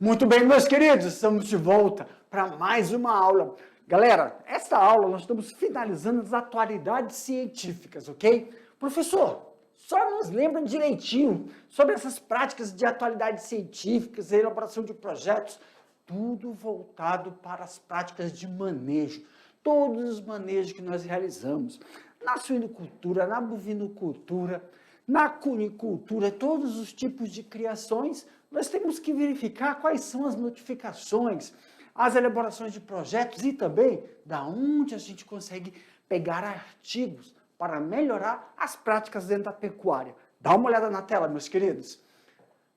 Muito bem, meus queridos, estamos de volta para mais uma aula. Galera, esta aula nós estamos finalizando as atualidades científicas, ok? Professor, só nos lembra direitinho sobre essas práticas de atualidades científicas, elaboração de projetos, tudo voltado para as práticas de manejo, todos os manejos que nós realizamos, na suinocultura, na bovinocultura, na cunicultura, todos os tipos de criações, nós temos que verificar quais são as notificações, as elaborações de projetos e também da onde a gente consegue pegar artigos para melhorar as práticas dentro da pecuária. Dá uma olhada na tela, meus queridos.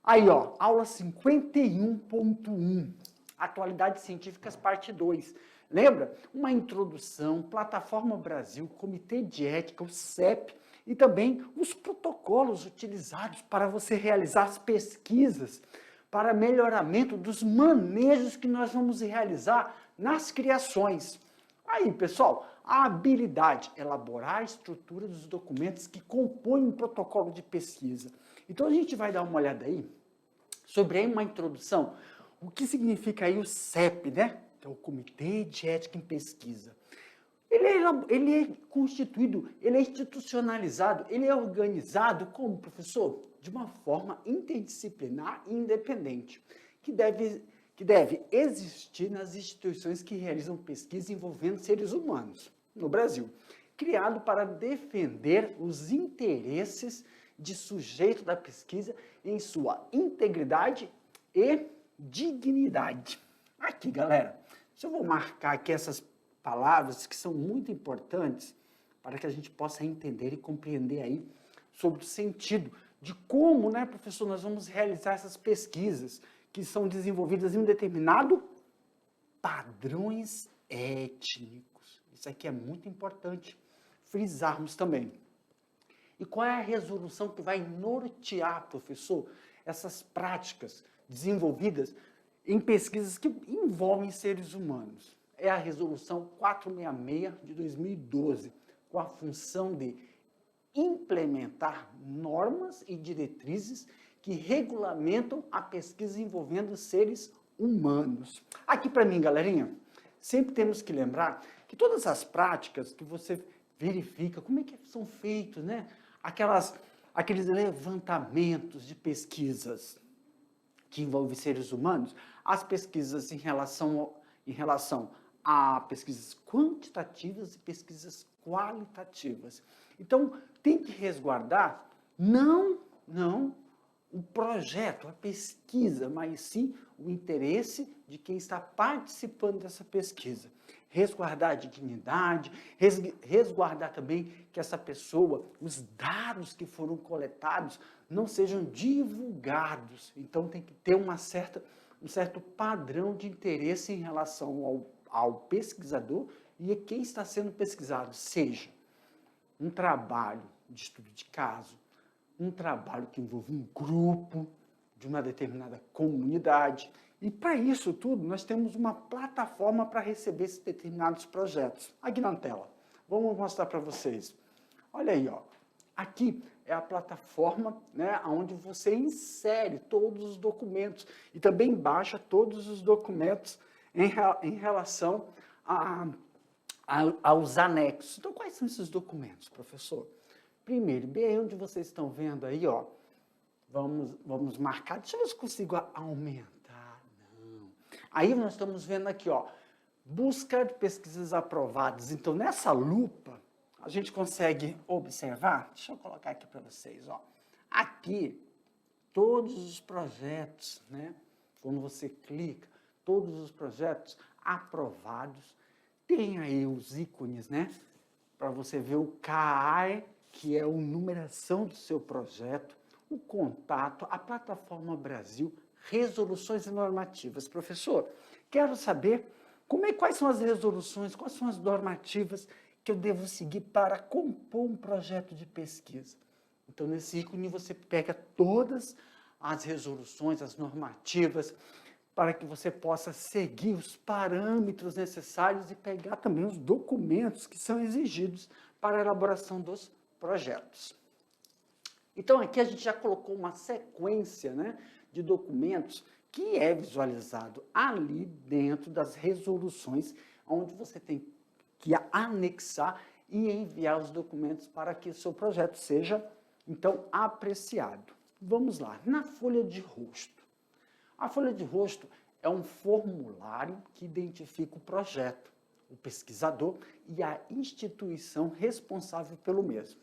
Aí, ó, aula 51.1, Atualidades Científicas, parte 2. Lembra? Uma introdução, Plataforma Brasil, Comitê de Ética, o CEP, e também os protocolos utilizados para você realizar as pesquisas, para melhoramento dos manejos que nós vamos realizar nas criações. Aí, pessoal, a habilidade, elaborar a estrutura dos documentos que compõem um protocolo de pesquisa. Então, a gente vai dar uma olhada aí sobre aí uma introdução, o que significa aí o CEP, né? Que é o Comitê de Ética em Pesquisa. Ele é constituído, ele é institucionalizado, ele é organizado como, professor? De uma forma interdisciplinar e independente, que deve existir nas instituições que realizam pesquisa envolvendo seres humanos no Brasil, criado para defender os interesses de sujeito da pesquisa em sua integridade e dignidade. Aqui, galera, eu vou marcar aqui essas palavras que são muito importantes para que a gente possa entender e compreender aí sobre o sentido de como, né, professor, nós vamos realizar essas pesquisas que são desenvolvidas em um determinado padrões étnicos. Isso aqui é muito importante frisarmos também. E qual é a resolução que vai nortear, professor, essas práticas desenvolvidas em pesquisas que envolvem seres humanos? É a resolução 466 de 2012, com a função de implementar normas e diretrizes que regulamentam a pesquisa envolvendo seres humanos. Aqui para mim, galerinha, sempre temos que lembrar que todas as práticas que você verifica, como é que são feitos, né? Aqueles levantamentos de pesquisas que envolvem seres humanos, as pesquisas em relação a pesquisas quantitativas e pesquisas qualitativas. Então, tem que resguardar não o projeto, a pesquisa, mas sim o interesse de quem está participando dessa pesquisa. Resguardar a dignidade, resguardar também que essa pessoa, os dados que foram coletados não sejam divulgados. Então, tem que ter um certo padrão de interesse em relação ao pesquisador e a quem está sendo pesquisado, seja um trabalho de estudo de caso, um trabalho que envolve um grupo de uma determinada comunidade. E para isso tudo, nós temos uma plataforma para receber esses determinados projetos. Aqui na tela. Vamos mostrar para vocês. Olha aí, ó. Aqui é a plataforma, né, onde você insere todos os documentos e também baixa todos os documentos em relação aos anexos. Então, quais são esses documentos, professor? Primeiro, bem onde vocês estão vendo aí, ó, vamos marcar, deixa eu ver se consigo aumentar, não. Aí nós estamos vendo aqui, ó, busca de pesquisas aprovadas. Então, nessa lupa, a gente consegue observar, deixa eu colocar aqui para vocês, ó, aqui, todos os projetos, né, quando você clica, todos os projetos aprovados, tem aí os ícones, né, para você ver o CAE, que é a numeração do seu projeto, o contato, a Plataforma Brasil, resoluções e normativas. Professor, quero saber quais são as resoluções, quais são as normativas que eu devo seguir para compor um projeto de pesquisa. Então, nesse ícone, você pega todas as resoluções, as normativas, para que você possa seguir os parâmetros necessários e pegar também os documentos que são exigidos para a elaboração dos projetos. Então, aqui a gente já colocou uma sequência, né, de documentos que é visualizado ali dentro das resoluções, onde você tem que anexar e enviar os documentos para que o seu projeto seja, então, apreciado. Vamos lá, na folha de rosto. A folha de rosto é um formulário que identifica o projeto, o pesquisador e a instituição responsável pelo mesmo.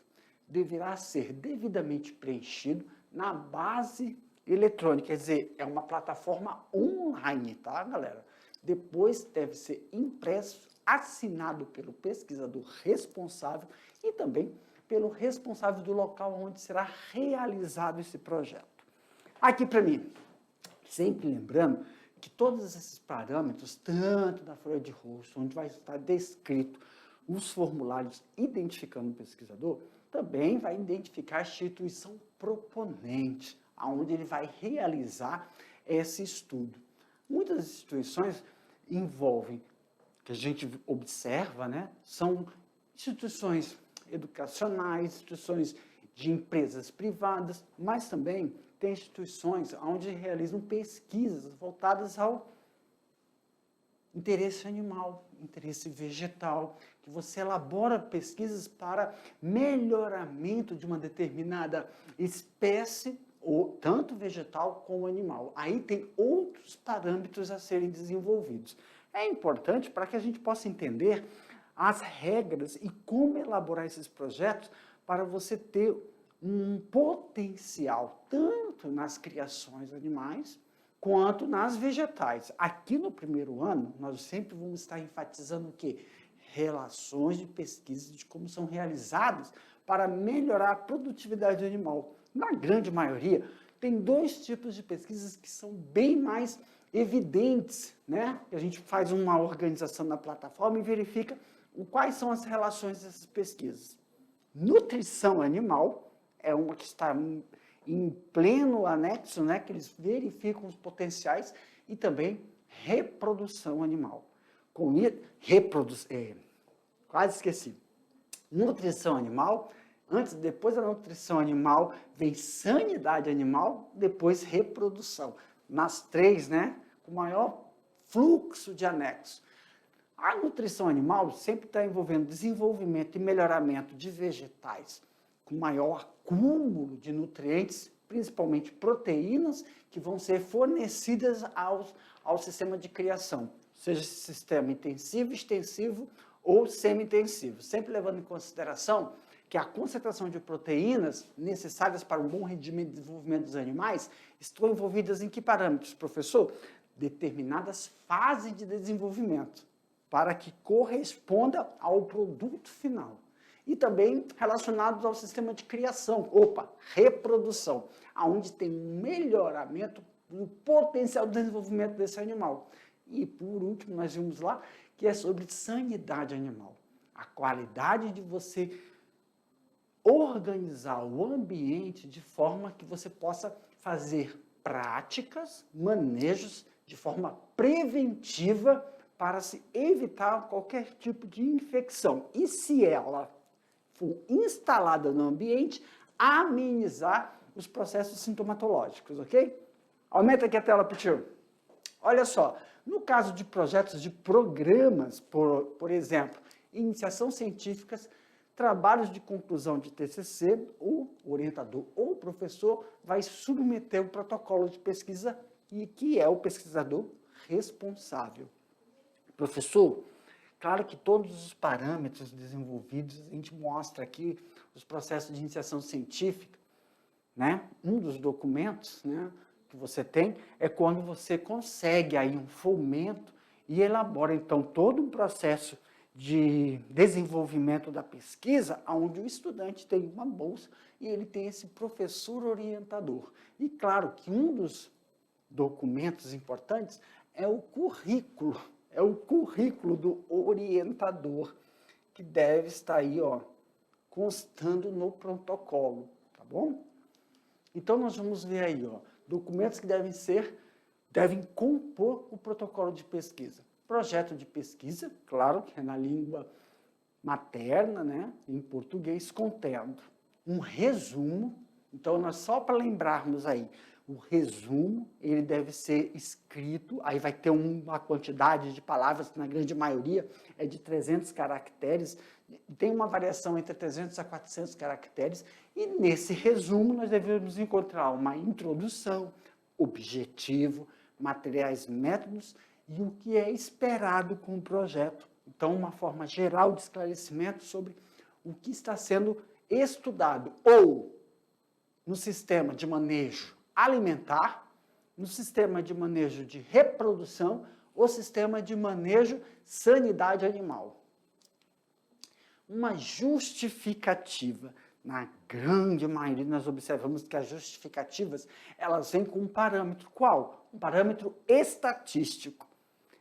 Deverá ser devidamente preenchido na base eletrônica, quer dizer, é uma plataforma online, tá, galera? Depois deve ser impresso, assinado pelo pesquisador responsável e também pelo responsável do local onde será realizado esse projeto. Aqui para mim, sempre lembrando que todos esses parâmetros, tanto da folha de rosto, onde vai estar descrito os formulários identificando o pesquisador, também vai identificar a instituição proponente, aonde ele vai realizar esse estudo. Muitas instituições envolvem, que a gente observa, né, são instituições educacionais, instituições de empresas privadas, mas também tem instituições onde realizam pesquisas voltadas ao interesse animal, interesse vegetal, que você elabora pesquisas para melhoramento de uma determinada espécie, ou tanto vegetal como animal. Aí tem outros parâmetros a serem desenvolvidos. É importante para que a gente possa entender as regras e como elaborar esses projetos para você ter um potencial tanto nas criações animais quanto nas vegetais. Aqui no primeiro ano, nós sempre vamos estar enfatizando o quê? Relações de pesquisa de como são realizadas para melhorar a produtividade animal. Na grande maioria, tem dois tipos de pesquisas que são bem mais evidentes, né? A gente faz uma organização na plataforma e verifica quais são as relações dessas pesquisas. Nutrição animal é uma que está em pleno anexo, né, que eles verificam os potenciais, e também reprodução animal. Com quase esqueci. Nutrição animal, depois da nutrição animal, vem sanidade animal, depois reprodução. Nas três, né, com maior fluxo de anexo. A nutrição animal sempre está envolvendo desenvolvimento e melhoramento de vegetais, com maior acúmulo de nutrientes, principalmente proteínas, que vão ser fornecidas ao sistema de criação, seja sistema intensivo, extensivo ou semi-intensivo, sempre levando em consideração que a concentração de proteínas necessárias para um bom rendimento e desenvolvimento dos animais estão envolvidas em que parâmetros, professor? Determinadas fases de desenvolvimento, para que corresponda ao produto final. E também relacionados ao sistema de criação, reprodução, onde tem um melhoramento do potencial de desenvolvimento desse animal. E, por último, nós vimos lá que é sobre sanidade animal. A qualidade de você organizar o ambiente de forma que você possa fazer práticas, manejos de forma preventiva para se evitar qualquer tipo de infecção. E se ela for instalada no ambiente, amenizar os processos sintomatológicos, ok? Aumenta aqui a tela, Pichu. Olha só, no caso de projetos de programas, por exemplo, iniciação científicas, trabalhos de conclusão de TCC, o orientador ou o professor vai submeter o protocolo de pesquisa e que é o pesquisador responsável. Professor, claro que todos os parâmetros desenvolvidos, a gente mostra aqui os processos de iniciação científica, né? Um dos documentos, né, que você tem é quando você consegue aí um fomento e elabora, então, todo um processo de desenvolvimento da pesquisa, onde o estudante tem uma bolsa e ele tem esse professor orientador. E claro que um dos documentos importantes é o currículo do orientador, que deve estar aí, constando no protocolo, tá bom? Então, nós vamos ver aí, documentos que devem compor o protocolo de pesquisa. Projeto de pesquisa, claro, que é na língua materna, né, em português, contendo um resumo. Então, só para lembrarmos aí, O resumo, ele deve ser escrito, aí vai ter uma quantidade de palavras, que na grande maioria é de 300 caracteres, tem uma variação entre 300 a 400 caracteres, e nesse resumo nós devemos encontrar uma introdução, objetivo, materiais, métodos e o que é esperado com o projeto. Então, uma forma geral de esclarecimento sobre o que está sendo estudado, ou no sistema de manejo alimentar, no sistema de manejo de reprodução, ou sistema de manejo sanidade animal. Uma justificativa. Na grande maioria, nós observamos que as justificativas, elas vêm com um parâmetro. Qual? Um parâmetro estatístico.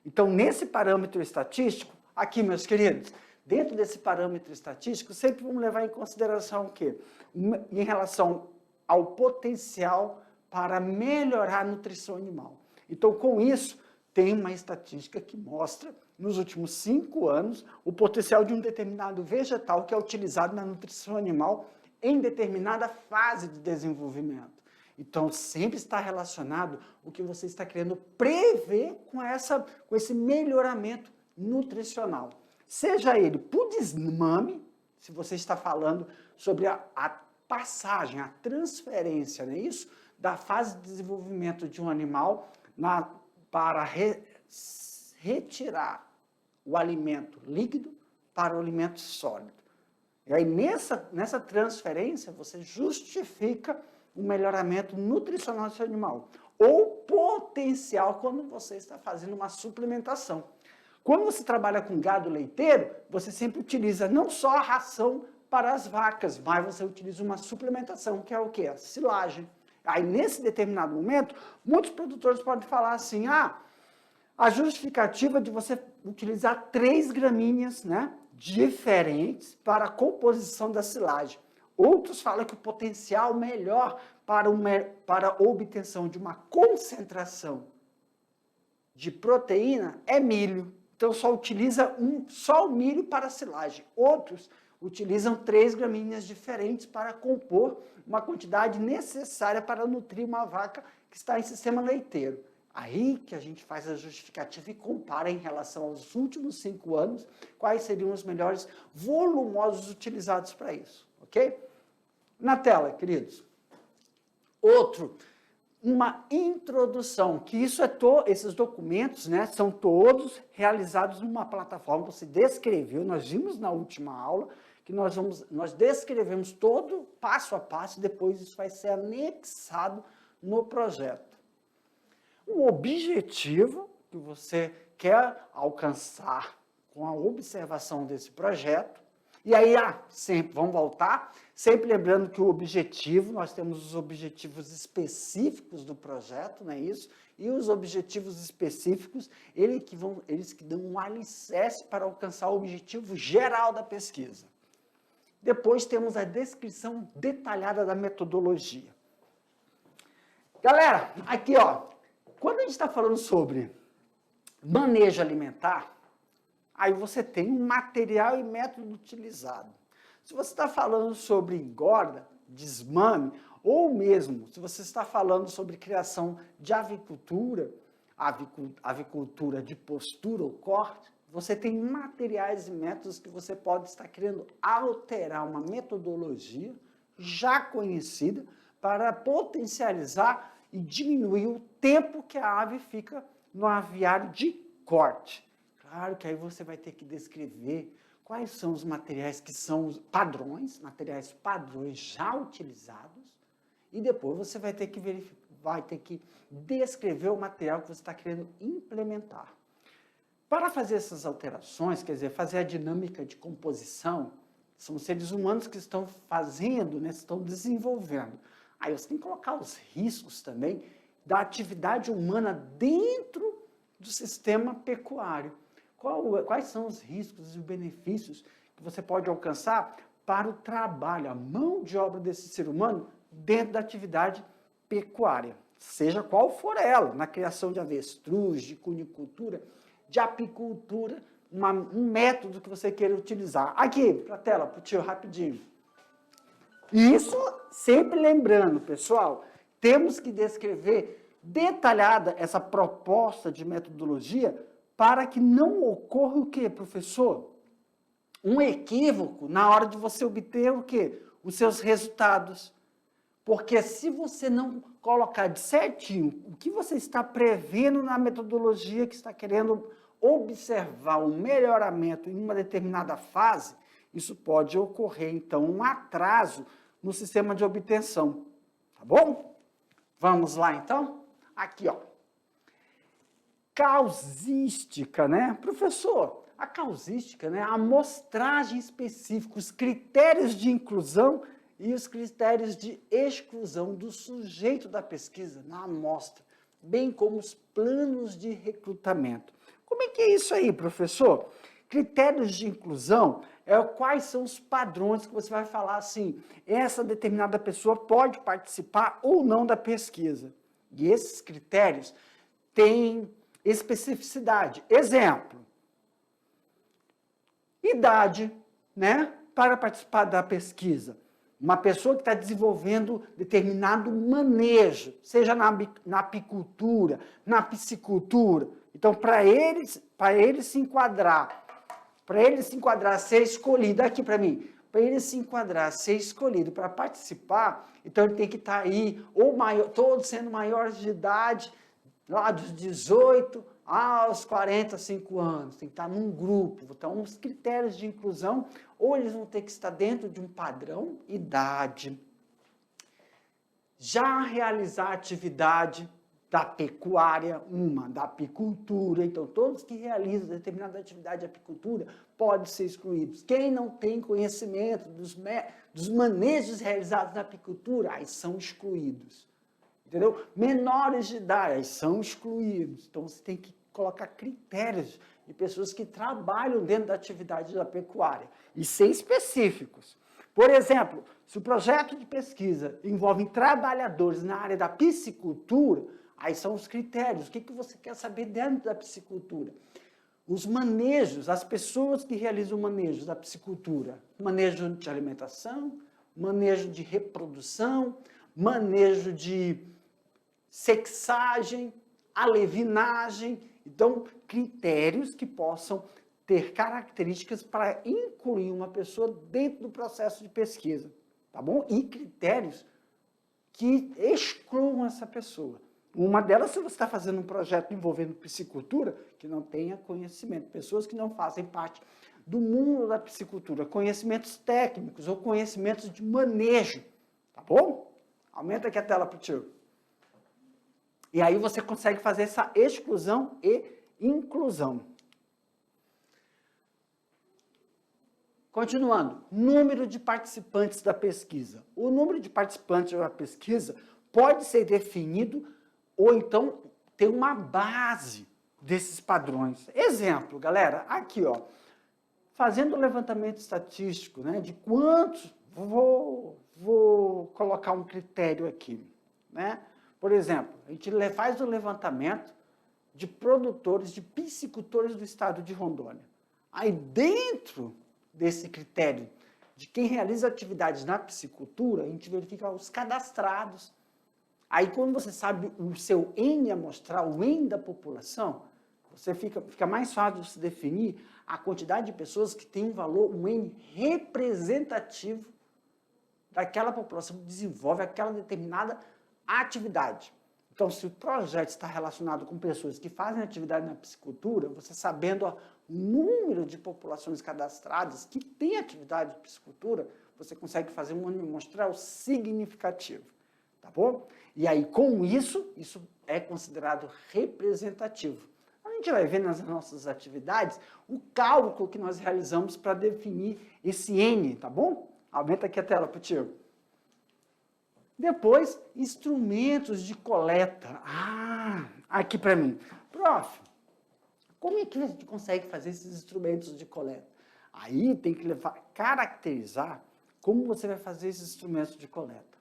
Então, nesse parâmetro estatístico, aqui, meus queridos, dentro desse parâmetro estatístico, sempre vamos levar em consideração o quê? Em relação ao potencial para melhorar a nutrição animal. Então, com isso, tem uma estatística que mostra, nos últimos 5 anos, o potencial de um determinado vegetal que é utilizado na nutrição animal em determinada fase de desenvolvimento. Então, sempre está relacionado o que você está querendo prever com esse melhoramento nutricional. Seja ele por desmame, se você está falando sobre a passagem, a transferência, não é isso? Da fase de desenvolvimento de um animal para retirar o alimento líquido para o alimento sólido. E aí, nessa transferência, você justifica o melhoramento nutricional do seu animal. Ou potencial quando você está fazendo uma suplementação. Quando você trabalha com gado leiteiro, você sempre utiliza não só a ração para as vacas, mas você utiliza uma suplementação, que é o quê? A silagem. Aí, nesse determinado momento, muitos produtores podem falar assim, a justificativa de você utilizar 3 gramíneas, né, diferentes para a composição da silagem. Outros falam que o potencial melhor para a obtenção de uma concentração de proteína é milho. Então, só utiliza só o milho para a silagem. Outros utilizam 3 gramíneas diferentes para compor uma quantidade necessária para nutrir uma vaca que está em sistema leiteiro. Aí que a gente faz a justificativa e compara em relação aos últimos 5 anos quais seriam os melhores volumosos utilizados para isso, ok? Na tela, queridos. Outro, uma introdução, que isso esses documentos, né, são todos realizados numa plataforma, você descreveu, nós vimos na última aula, que nós descrevemos todo passo a passo, depois isso vai ser anexado no projeto. O objetivo que você quer alcançar com a observação desse projeto, e aí, sempre, vamos voltar, sempre lembrando que o objetivo, nós temos os objetivos específicos do projeto, não é isso? E os objetivos específicos, eles que dão um alicerce para alcançar o objetivo geral da pesquisa. Depois temos a descrição detalhada da metodologia. Galera, aqui, quando a gente está falando sobre manejo alimentar, aí você tem um material e método utilizado. Se você está falando sobre engorda, desmame, ou mesmo se você está falando sobre criação de avicultura, avicultura de postura ou corte, você tem materiais e métodos que você pode estar querendo alterar uma metodologia já conhecida para potencializar e diminuir o tempo que a ave fica no aviário de corte. Claro que aí você vai ter que descrever quais são os materiais que são os padrões, materiais padrões já utilizados, e depois você vai ter que descrever o material que você está querendo implementar. Para fazer essas alterações, quer dizer, fazer a dinâmica de composição, são seres humanos que estão fazendo, né, estão desenvolvendo. Aí você tem que colocar os riscos também da atividade humana dentro do sistema pecuário. Quais são os riscos e os benefícios que você pode alcançar para o trabalho, a mão de obra desse ser humano dentro da atividade pecuária, seja qual for ela, na criação de avestruz, de cunicultura, de apicultura, um método que você queira utilizar. Aqui, para a tela, para o tio, rapidinho. Isso sempre lembrando, pessoal, temos que descrever detalhada essa proposta de metodologia para que não ocorra o quê, professor? Um equívoco na hora de você obter o quê? Os seus resultados. Porque se você não colocar de certinho o que você está prevendo na metodologia que está querendo observar um melhoramento em uma determinada fase, isso pode ocorrer, então, um atraso no sistema de obtenção. Tá bom? Vamos lá, então? Aqui, ó. Causística, né? Professor, a causística, né? A amostragem específica, os critérios de inclusão e os critérios de exclusão do sujeito da pesquisa na amostra, bem como os planos de recrutamento. Como é que é isso aí, professor? Critérios de inclusão quais são os padrões que você vai falar assim, essa determinada pessoa pode participar ou não da pesquisa. E esses critérios têm especificidade. Exemplo, idade, né, para participar da pesquisa. Uma pessoa que está desenvolvendo determinado manejo, seja na apicultura, na piscicultura. Então, para ele se enquadrar, ser escolhido, aqui para mim, para ele se enquadrar, ser escolhido para participar, então ele tem que estar aí, ou maior, todos sendo maiores de idade, lá dos 18 aos 45 anos, tem que estar num grupo. Então, os critérios de inclusão, ou eles vão ter que estar dentro de um padrão, idade, já realizar atividade da pecuária, da apicultura. Então, todos que realizam determinada atividade de apicultura podem ser excluídos. Quem não tem conhecimento dos manejos realizados na apicultura, aí são excluídos. Entendeu? Menores de idade, aí são excluídos. Então, você tem que colocar critérios de pessoas que trabalham dentro da atividade da pecuária e ser específicos. Por exemplo, se o projeto de pesquisa envolve trabalhadores na área da piscicultura, aí são os critérios. O que você quer saber dentro da piscicultura? Os manejos, as pessoas que realizam manejos da piscicultura. Manejo de alimentação, manejo de reprodução, manejo de sexagem, alevinagem. Então, critérios que possam ter características para incluir uma pessoa dentro do processo de pesquisa, tá bom? E critérios que excluam essa pessoa. Uma delas, se você está fazendo um projeto envolvendo piscicultura, que não tenha conhecimento, pessoas que não fazem parte do mundo da piscicultura, conhecimentos técnicos ou conhecimentos de manejo, tá bom? Aumenta aqui a tela para o tio. E aí você consegue fazer essa exclusão e inclusão. Continuando, número de participantes da pesquisa. O número de participantes da pesquisa pode ser definido ou então ter uma base desses padrões. Exemplo, galera, aqui, ó, fazendo o levantamento estatístico, né, de quantos, vou colocar um critério aqui, né? Por exemplo, a gente faz o levantamento de produtores, de piscicultores do estado de Rondônia. Aí, dentro desse critério de quem realiza atividades na piscicultura, a gente verifica os cadastrados. Aí, quando você sabe o seu N amostral, o N da população, você fica mais fácil de se definir a quantidade de pessoas que tem um valor, um N representativo daquela população que desenvolve aquela determinada atividade. Então, se o projeto está relacionado com pessoas que fazem atividade na piscicultura, você sabendo o número de populações cadastradas que têm atividade de piscicultura, você consegue fazer um N amostral significativo, tá bom? E aí, com isso é considerado representativo. A gente vai ver nas nossas atividades o cálculo que nós realizamos para definir esse N, tá bom? Aumenta aqui a tela para o tio. Depois, instrumentos de coleta. Aqui para mim. Prof, como é que a gente consegue fazer esses instrumentos de coleta? Aí tem que caracterizar como você vai fazer esses instrumentos de coleta.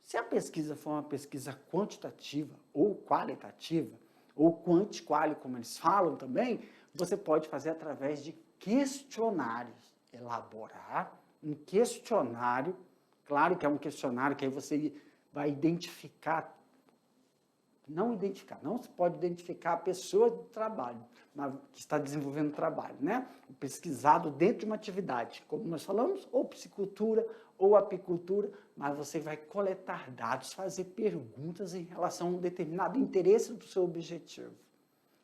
Se a pesquisa for uma pesquisa quantitativa ou qualitativa, ou quanti-quali, como eles falam também, você pode fazer através de questionários. Elaborar um questionário. Claro que é um questionário que aí você vai não se pode identificar a pessoa do trabalho, que está desenvolvendo o trabalho, né? O pesquisado dentro de uma atividade, como nós falamos, ou piscicultura ou apicultura, mas você vai coletar dados, fazer perguntas em relação a um determinado interesse do seu objetivo.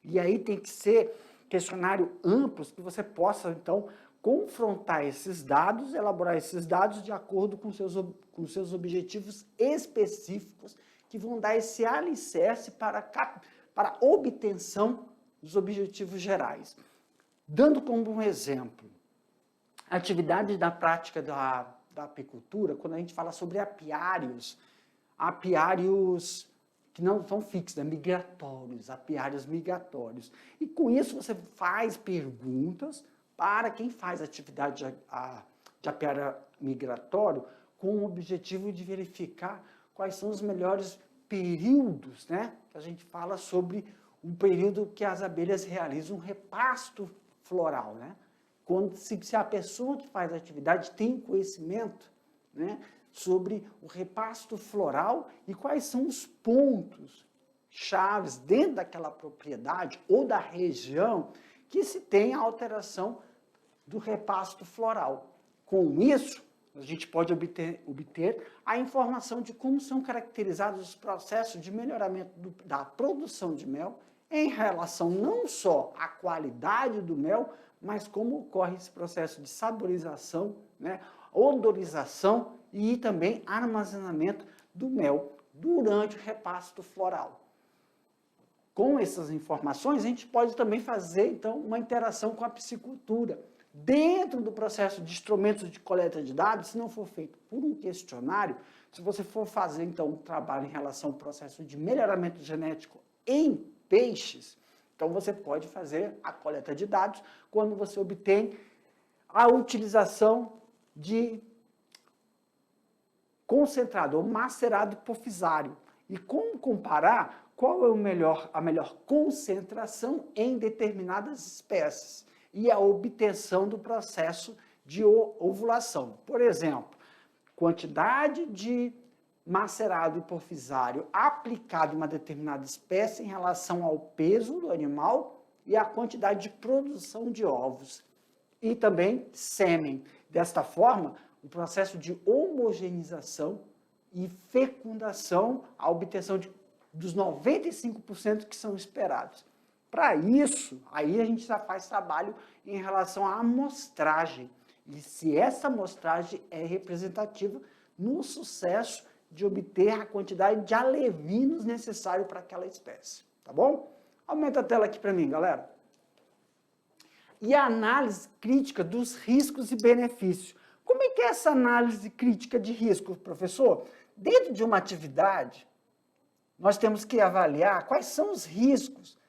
E aí tem que ser questionário amplos que você possa, então, confrontar esses dados, elaborar esses dados de acordo com seus objetivos específicos, que vão dar esse alicerce para a obtenção dos objetivos gerais. Dando como um exemplo, a atividade da prática da apicultura, quando a gente fala sobre apiários que não são fixos, né? Apiários migratórios. E com isso você faz perguntas para quem faz atividade de apiário migratório, com o objetivo de verificar quais são os melhores períodos, né? Que a gente fala sobre o período que as abelhas realizam um repasto floral, né? Se a pessoa que faz a atividade tem conhecimento, né, sobre o repasto floral e quais são os pontos chaves dentro daquela propriedade ou da região que se tem a alteração do repasto floral. Com isso, a gente pode obter a informação de como são caracterizados os processos de melhoramento da produção de mel em relação não só à qualidade do mel, mas como ocorre esse processo de saborização, né, odorização e também armazenamento do mel durante o repasto floral. Com essas informações, a gente pode também fazer, então, uma interação com a piscicultura. Dentro do processo de instrumentos de coleta de dados, se não for feito por um questionário, se você for fazer, então, um trabalho em relação ao processo de melhoramento genético em peixes, então você pode fazer a coleta de dados quando você obtém a utilização de concentrado ou macerado hipofisário. E como comparar qual é a melhor concentração em determinadas espécies e a obtenção do processo de ovulação. Por exemplo, quantidade de macerado hipofisário aplicado em uma determinada espécie em relação ao peso do animal e a quantidade de produção de ovos e também sêmen. Desta forma, o processo de homogeneização e fecundação, a obtenção dos 95% que são esperados. Para isso, aí a gente já faz trabalho em relação à amostragem. E se essa amostragem é representativa no sucesso de obter a quantidade de alevinos necessário para aquela espécie. Tá bom? Aumenta a tela aqui para mim, galera. E a análise crítica dos riscos e benefícios. Como é que é essa análise crítica de risco, professor? Dentro de uma atividade, nós temos que avaliar quais são os riscos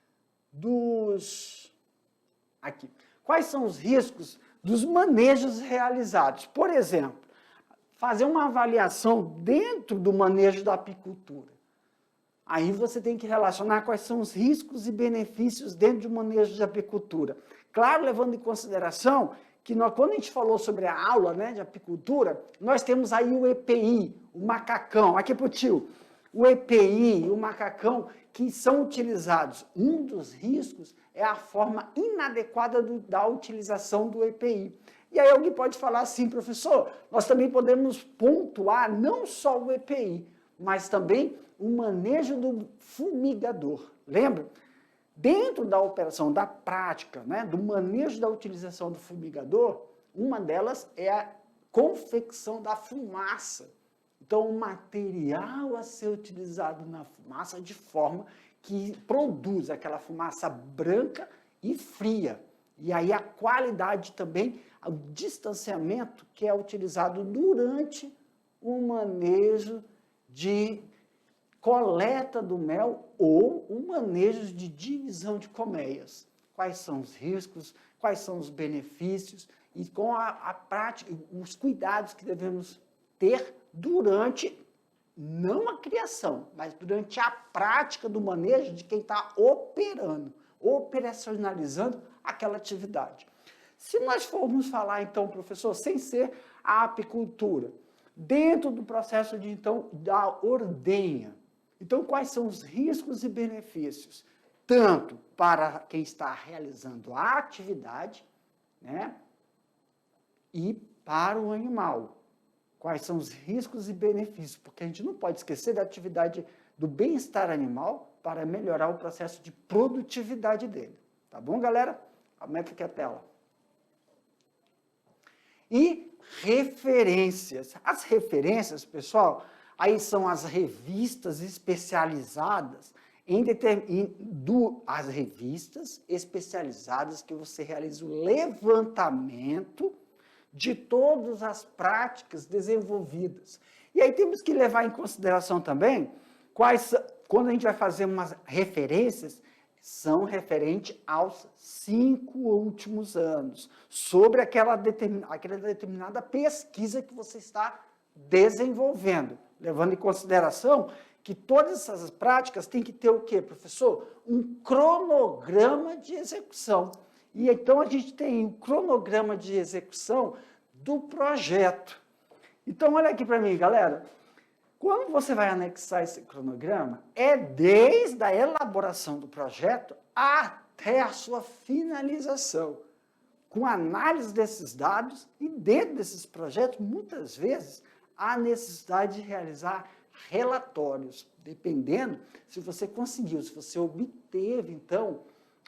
Quais são os riscos dos manejos realizados? Por exemplo, fazer uma avaliação dentro do manejo da apicultura. Aí você tem que relacionar quais são os riscos e benefícios dentro do manejo de apicultura. Claro, levando em consideração que quando a gente falou sobre a aula, né, de apicultura, nós temos aí o EPI, o macacão, aqui pro tio, o EPI, o macacão, que são utilizados. Um dos riscos é a forma inadequada da utilização do EPI. E aí alguém pode falar assim, professor, nós também podemos pontuar não só o EPI, mas também o manejo do fumigador. Lembra? Dentro da operação, da prática, né, do manejo da utilização do fumigador, uma delas é a confecção da fumaça. Então, o material a ser utilizado na fumaça de forma que produz aquela fumaça branca e fria. E aí a qualidade também, o distanciamento que é utilizado durante o manejo de coleta do mel ou o manejo de divisão de colmeias. Quais são os riscos, quais são os benefícios e com a prática, os cuidados que devemos ter durante, não a criação, mas durante a prática do manejo de quem está operando, operacionalizando aquela atividade. Se nós formos falar, então, professor, sem ser a apicultura, dentro do processo de, então, da ordenha. Então, quais são os riscos e benefícios? Tanto para quem está realizando a atividade, né? E para o animal. Quais são os riscos e benefícios? Porque a gente não pode esquecer da atividade do bem-estar animal para melhorar o processo de produtividade dele. Tá bom, galera? Aumenta aqui a tela. E referências. As referências, pessoal, aí são as revistas especializadas as revistas especializadas que você realiza o levantamento de todas as práticas desenvolvidas. E aí temos que levar em consideração também quando a gente vai fazer umas referências, são referentes aos 5 últimos anos, sobre aquela determinada pesquisa que você está desenvolvendo, levando em consideração que todas essas práticas têm que ter o quê, professor? Um cronograma de execução. E então a gente tem um cronograma de execução do projeto. Então olha aqui para mim, galera. Quando você vai anexar esse cronograma, é desde a elaboração do projeto até a sua finalização. Com análise desses dados e dentro desses projetos, muitas vezes, há necessidade de realizar relatórios, dependendo se você conseguiu, se você obteve, então,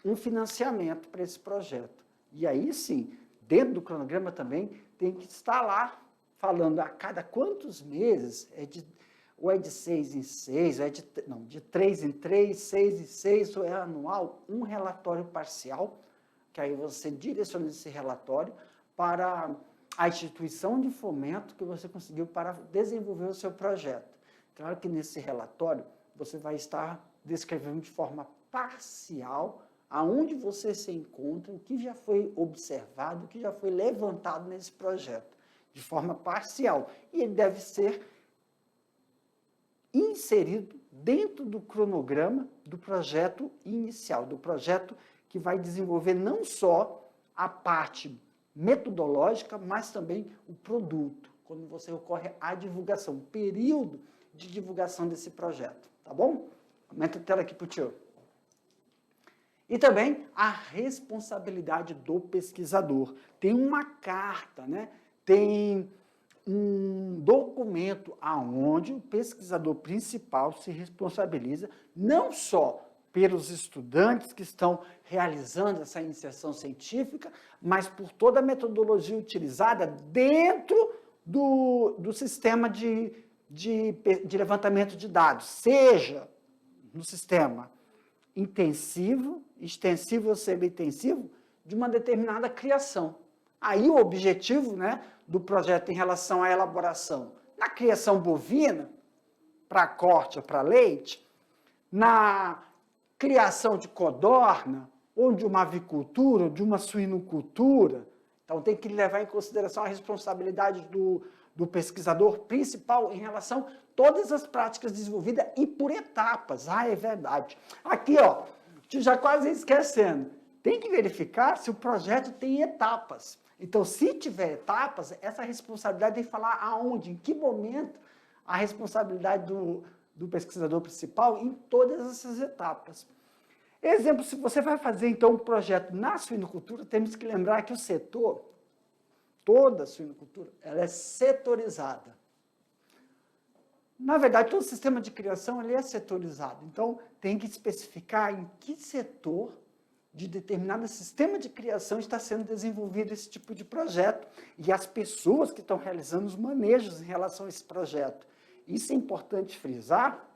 um financiamento para esse projeto. E aí, sim, dentro do cronograma também, tem que estar lá falando a cada quantos meses, ou é de 6 em 6, ou é de 3 em 3, 6 em 6, ou é anual, um relatório parcial, que aí você direciona esse relatório para a instituição de fomento que você conseguiu para desenvolver o seu projeto. Claro que nesse relatório você vai estar descrevendo de forma parcial aonde você se encontra, o que já foi observado, o que já foi levantado nesse projeto, de forma parcial. E ele deve ser inserido dentro do cronograma do projeto inicial, do projeto que vai desenvolver não só a parte metodológica, mas também o produto, quando você recorre à divulgação, período de divulgação desse projeto, tá bom? Aumenta a tela aqui para o tio. E também a responsabilidade do pesquisador. Tem uma carta, né? Tem um documento aonde o pesquisador principal se responsabiliza não só pelos estudantes que estão realizando essa iniciação científica, mas por toda a metodologia utilizada dentro do sistema de levantamento de dados, seja no sistema intensivo, extensivo ou semi-intensivo, de uma determinada criação. Aí o objetivo, né, do projeto em relação à elaboração, na criação bovina, para corte ou para leite, na criação de codorna, ou de uma avicultura, ou de uma suinocultura. Então tem que levar em consideração a responsabilidade do pesquisador principal em relação a todas as práticas desenvolvidas e por etapas. Ah, é verdade. Aqui, ó, já quase esquecendo, tem que verificar se o projeto tem etapas. Então, se tiver etapas, essa responsabilidade tem que falar aonde, em que momento a responsabilidade do pesquisador principal em todas essas etapas. Exemplo, se você vai fazer, então, um projeto na suinocultura, temos que lembrar que o setor, toda a suinocultura, ela é setorizada. Na verdade, todo o sistema de criação ele é setorizado. Então, tem que especificar em que setor de determinado sistema de criação está sendo desenvolvido esse tipo de projeto e as pessoas que estão realizando os manejos em relação a esse projeto. Isso é importante frisar,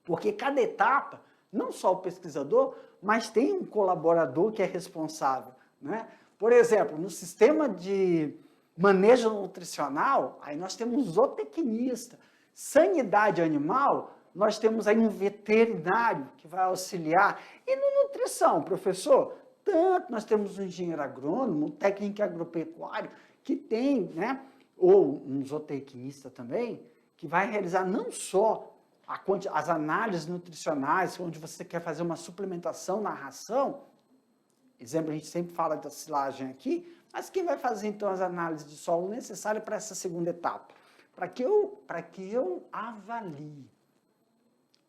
porque cada etapa, não só o pesquisador, mas tem um colaborador que é responsável, né? Por exemplo, no sistema de manejo nutricional, aí nós temos um zootecnista. Sanidade animal, nós temos aí um veterinário que vai auxiliar. E na nutrição, professor, tanto nós temos um engenheiro agrônomo, um técnico agropecuário, que tem, né, ou um zootecnista também, que vai realizar não só as análises nutricionais, onde você quer fazer uma suplementação na ração, exemplo, a gente sempre fala da silagem aqui, mas quem vai fazer então as análises de solo necessárias para essa segunda etapa? Para que eu avalie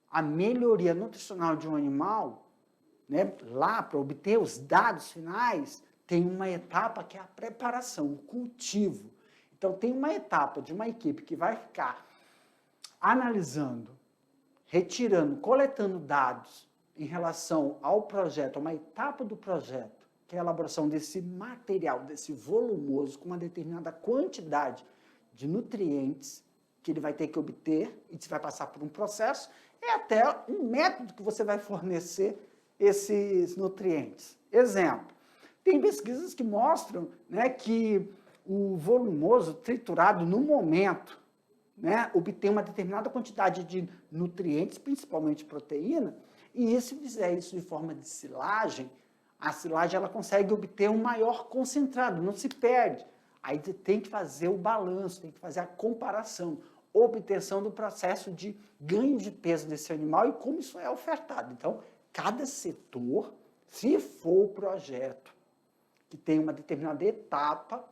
a melhoria nutricional de um animal, né, lá para obter os dados finais, tem uma etapa que é a preparação, o cultivo. Então, tem uma etapa de uma equipe que vai ficar analisando, retirando, coletando dados em relação ao projeto, a uma etapa do projeto, que é a elaboração desse material, desse volumoso, com uma determinada quantidade de nutrientes que ele vai ter que obter, e você vai passar por um processo, é até um método que você vai fornecer esses nutrientes. Exemplo, tem pesquisas que mostram, né, que o volumoso triturado no momento, né, obtém uma determinada quantidade de nutrientes, principalmente proteína, e se fizer isso de forma de silagem, a silagem ela consegue obter um maior concentrado, não se perde. Aí você tem que fazer o balanço, tem que fazer a comparação, obtenção do processo de ganho de peso desse animal e como isso é ofertado. Então, cada setor, se for o projeto que tem uma determinada etapa,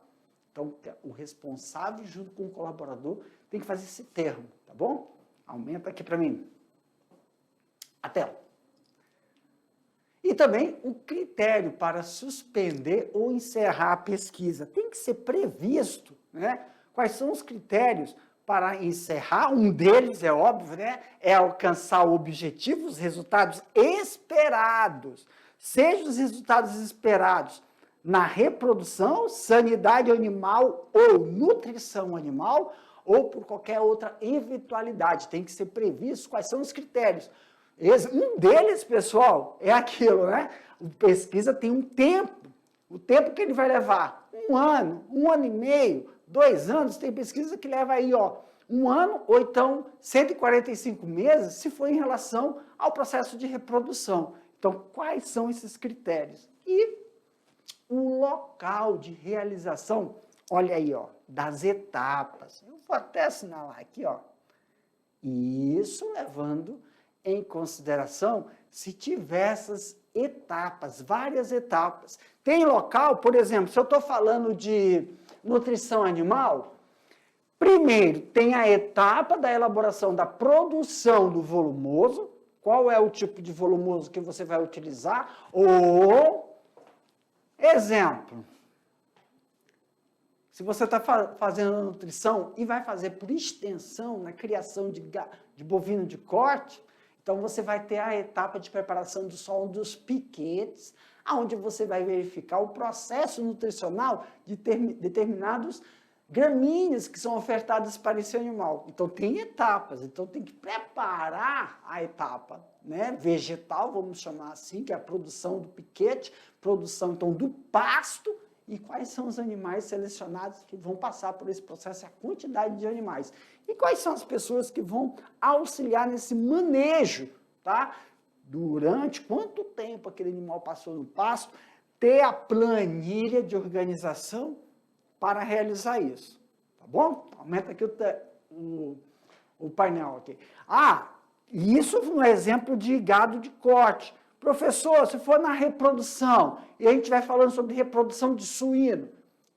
então o responsável junto com o colaborador tem que fazer esse termo, tá bom? Aumenta aqui para mim a tela. E também o critério para suspender ou encerrar a pesquisa. Tem que ser previsto, né? Quais são os critérios para encerrar? Um deles, é óbvio, né? É alcançar o objetivo, os resultados esperados. Seja os resultados esperados na reprodução, sanidade animal ou nutrição animal, ou por qualquer outra eventualidade. Tem que ser previsto quais são os critérios. Um deles, pessoal, é aquilo, né? A pesquisa tem um tempo, o tempo que ele vai levar, 1 ano, 1 ano e meio, 2 anos, tem pesquisa que leva aí, ó, 1 ano ou então 145 meses, se for em relação ao processo de reprodução. Então, quais são esses critérios? E o local de realização, olha aí, ó, das etapas. Eu vou até assinalar aqui, ó. Isso levando em consideração se tiver essas etapas, várias etapas. Tem local, por exemplo, se eu estou falando de nutrição animal, primeiro tem a etapa da elaboração da produção do volumoso, qual é o tipo de volumoso que você vai utilizar, ou, exemplo, se você está fazendo nutrição e vai fazer por extensão na criação de bovino de corte, então, você vai ter a etapa de preparação do solo dos piquetes, onde você vai verificar o processo nutricional de determinados gramíneas que são ofertadas para esse animal. Então, tem etapas. Então, tem que preparar a etapa, né, vegetal, vamos chamar assim, que é a produção do piquete, produção, então, do pasto, e quais são os animais selecionados que vão passar por esse processo, a quantidade de animais. E quais são as pessoas que vão auxiliar nesse manejo, tá? Durante quanto tempo aquele animal passou no pasto, ter a planilha de organização para realizar isso, tá bom? Aumenta aqui o painel aqui. Isso é um exemplo de gado de corte. Professor, se for na reprodução, e a gente vai falando sobre reprodução de suíno,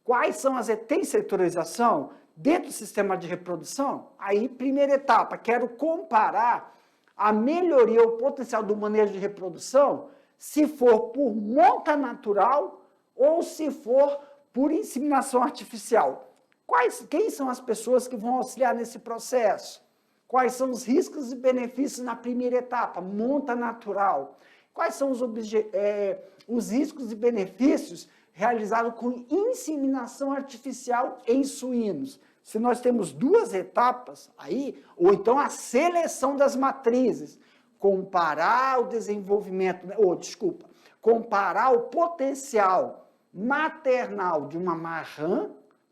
quais são tem setorização dentro do sistema de reprodução? Aí, primeira etapa, quero comparar a melhoria, o potencial do manejo de reprodução, se for por monta natural ou se for por inseminação artificial. Quem são as pessoas que vão auxiliar nesse processo? Quais são os riscos e benefícios na primeira etapa, monta natural? Quais são os riscos e benefícios realizados com inseminação artificial em suínos? Se nós temos 2 etapas aí, ou então a seleção das matrizes, comparar o desenvolvimento, comparar o potencial maternal de uma marrã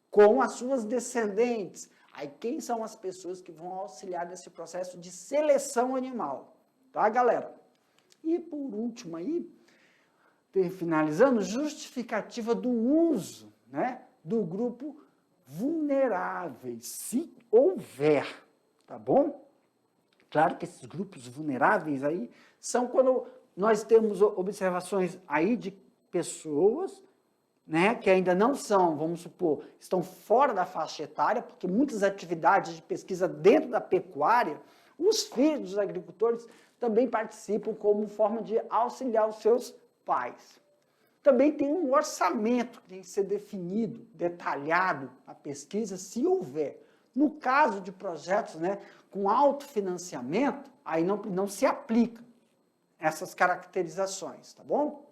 com as suas descendentes. Aí quem são as pessoas que vão auxiliar nesse processo de seleção animal? Tá, galera? E, por último, aí, finalizando, justificativa do uso, né, do grupo vulneráveis, se houver, tá bom? Claro que esses grupos vulneráveis aí são quando nós temos observações aí de pessoas, né, que ainda não são, vamos supor, estão fora da faixa etária, porque muitas atividades de pesquisa dentro da pecuária, os filhos dos agricultores também participam como forma de auxiliar os seus pais. Também tem um orçamento que tem que ser definido, detalhado, a pesquisa, se houver. No caso de projetos, né, com autofinanciamento, aí não se aplica essas caracterizações, tá bom?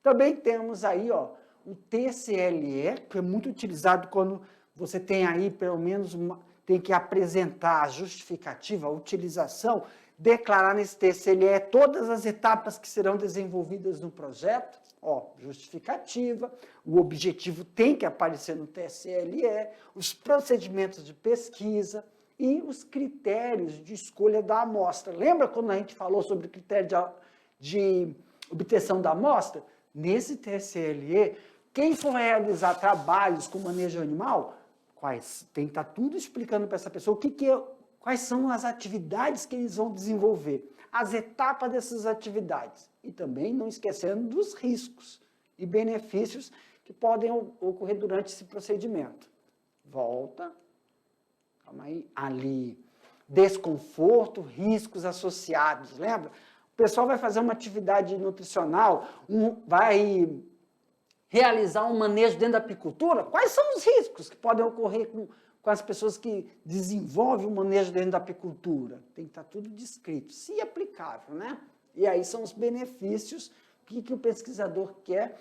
Também temos aí, ó, o TCLE, que é muito utilizado quando você tem aí, pelo menos, tem que apresentar a justificativa, a utilização, declarar nesse TCLE todas as etapas que serão desenvolvidas no projeto, ó, justificativa, o objetivo tem que aparecer no TCLE, os procedimentos de pesquisa e os critérios de escolha da amostra. Lembra quando a gente falou sobre o critério de obtenção da amostra? Nesse TCLE, quem for realizar trabalhos com manejo animal, tem que estar tudo explicando para essa pessoa quais são as atividades que eles vão desenvolver, as etapas dessas atividades. E também não esquecendo dos riscos e benefícios que podem ocorrer durante esse procedimento. Volta, calma aí, ali, desconforto, riscos associados, lembra? O pessoal vai fazer uma atividade nutricional, vai realizar um manejo dentro da apicultura, quais são os riscos que podem ocorrer com as pessoas que desenvolvem o manejo dentro da apicultura? Tem que estar tudo descrito, se aplicável, né? E aí são os benefícios que o pesquisador quer,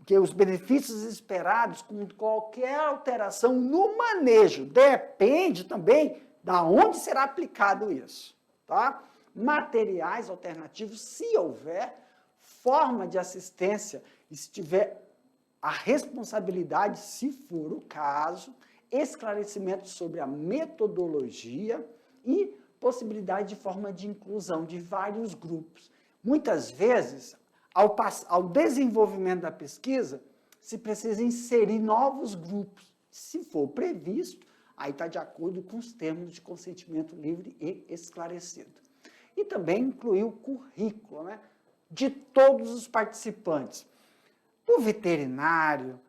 que os benefícios esperados com qualquer alteração no manejo. Depende também da onde será aplicado isso, tá? Materiais alternativos, se houver, forma de assistência, e se tiver a responsabilidade, se for o caso, esclarecimento sobre a metodologia e possibilidade de forma de inclusão de vários grupos. Muitas vezes, ao desenvolvimento da pesquisa, se precisa inserir novos grupos. Se for previsto, aí está de acordo com os termos de consentimento livre e esclarecido. E também incluir o currículo, né, de todos os participantes, do veterinário,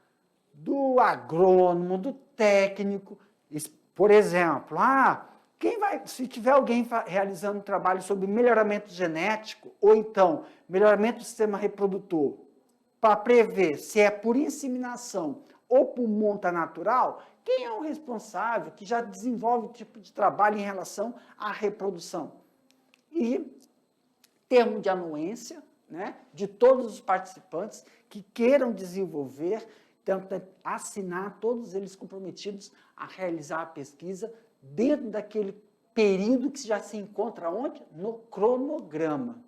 do agrônomo, do técnico. Por exemplo, se tiver alguém realizando um trabalho sobre melhoramento genético, ou então melhoramento do sistema reprodutor, para prever se é por inseminação ou por monta natural, quem é o responsável que já desenvolve o tipo de trabalho em relação à reprodução? E termo de anuência, né, de todos os participantes que queiram desenvolver, então, assinar todos eles comprometidos a realizar a pesquisa dentro daquele período que já se encontra onde? No cronograma.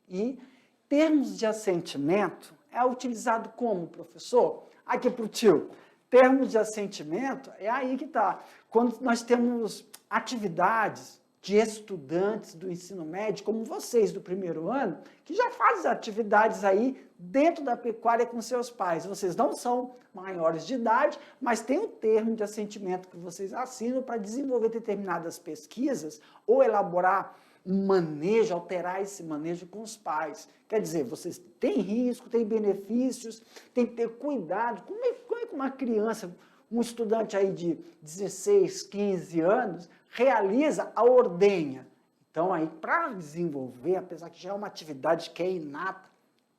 E termos de assentimento é utilizado como, professor? Aqui para o tio. Termos de assentimento é aí que está. Quando nós temos atividades de estudantes do ensino médio, como vocês do primeiro ano, que já fazem atividades aí dentro da pecuária com seus pais. Vocês não são maiores de idade, mas tem um termo de assentimento que vocês assinam para desenvolver determinadas pesquisas ou elaborar um manejo, alterar esse manejo com os pais. Quer dizer, vocês têm risco, têm benefícios, tem que ter cuidado. Como é que uma criança, um estudante aí de 16, 15 anos, realiza a ordenha? Então, aí, para desenvolver, apesar que já é uma atividade que é inata,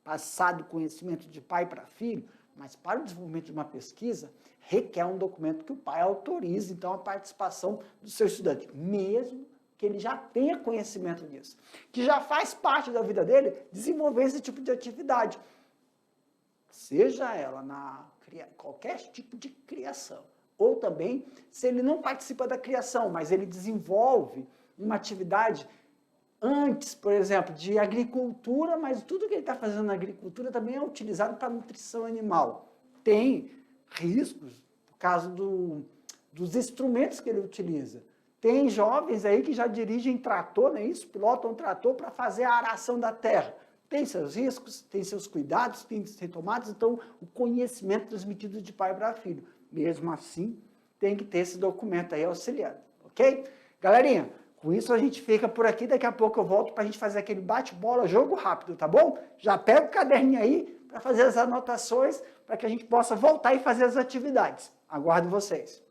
passado o conhecimento de pai para filho, mas para o desenvolvimento de uma pesquisa, requer um documento que o pai autorize, então, a participação do seu estudante, mesmo que ele já tenha conhecimento disso, que já faz parte da vida dele desenvolver esse tipo de atividade, seja ela qualquer tipo de criação, ou também, se ele não participa da criação, mas ele desenvolve uma atividade antes, por exemplo, de agricultura, mas tudo que ele está fazendo na agricultura também é utilizado para nutrição animal. Tem riscos, por causa dos instrumentos que ele utiliza. Tem jovens aí que já dirigem trator, não é isso? Pilotam um trator para fazer a aração da terra. Tem seus riscos, tem seus cuidados, tem que ser tomados, então o conhecimento transmitido de pai para filho. Mesmo assim, tem que ter esse documento aí auxiliando, ok? Galerinha, com isso a gente fica por aqui, daqui a pouco eu volto para a gente fazer aquele bate-bola, jogo rápido, tá bom? Já pega o caderninho aí, para fazer as anotações, para que a gente possa voltar e fazer as atividades. Aguardo vocês.